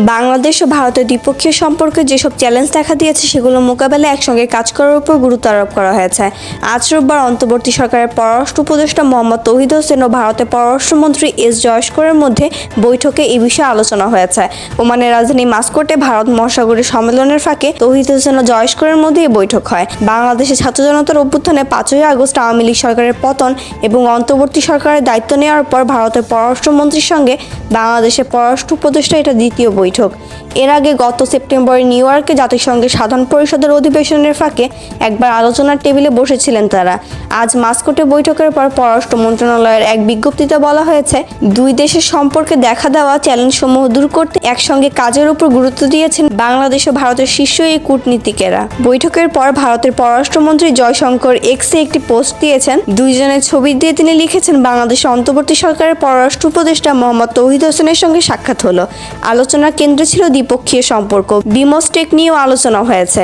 বাংলাদেশ ও ভারতের দ্বিপক্ষীয় সম্পর্কে যেসব চ্যালেঞ্জ দেখা দিয়েছে সেগুলো মোকাবেলায় একসঙ্গে কাজ করার উপর গুরুত্ব আরোপ করা হয়েছে। আজ রোববার অন্তর্বর্তী সরকারের পররাষ্ট্র উপদেষ্টা মোহাম্মদ তৌহিদ হোসেন ও ভারতের পররাষ্ট্রমন্ত্রী এস জয়শঙ্করের মধ্যে বৈঠকে এই বিষয়ে আলোচনা হয়েছে। ওমানের রাজধানী মাস্কোটে ভারত মহাসাগরীয় সম্মেলনের ফাঁকে তৌহিদ হোসেন ও জয়শঙ্করের মধ্যে এই বৈঠক হয়। বাংলাদেশের ছাত্র জনতার অভ্যুত্থানে 5ই আগস্ট আওয়ামী লীগ সরকারের পতন এবং অন্তর্বর্তী সরকারের দায়িত্ব নেওয়ার পর ভারতের পররাষ্ট্রমন্ত্রীর সঙ্গে বাংলাদেশের পররাষ্ট্র উপদেষ্টা এটা দ্বিতীয় বৈঠক। এর আগে গত সেপ্টেম্বরে নিউ ইয়র্কে জাতিসংঘের সাধারণ পরিষদের অধিবেশনের ফাঁকে একবার আলোচনার টেবিলে বসেছিলেন তারা। আজ মাস্কোটে বৈঠকের পর পররাষ্ট্র মন্ত্রণালয়ের এক বিজ্ঞপ্তিতে বলা হয়েছে, দুই দেশের সম্পর্কে দেখা দেওয়া চ্যালেঞ্জসমূহ দূর করতে একসঙ্গে কাজের উপর গুরুত্ব দিয়েছেন বাংলাদেশ ও ভারতের শীর্ষ এই কূটনীতিকেরা। বৈঠকের পর ভারতের পররাষ্ট্রমন্ত্রী জয়শঙ্কর এক্সে একটি পোস্ট দিয়েছেন। দুইজনের ছবি দিয়ে তিনি লিখেছেন, বাংলাদেশের অন্তর্বর্তী সরকারের পররাষ্ট্র উপদেষ্টা মোহাম্মদ তৌহিদ হোসেনের সঙ্গে সাক্ষাৎ হলো। আলোচনার কেন্দ্রে ছিল দ্বিপক্ষীয় সম্পর্ক, বিমস্টেক নিয়েও আলোচনা হয়েছে।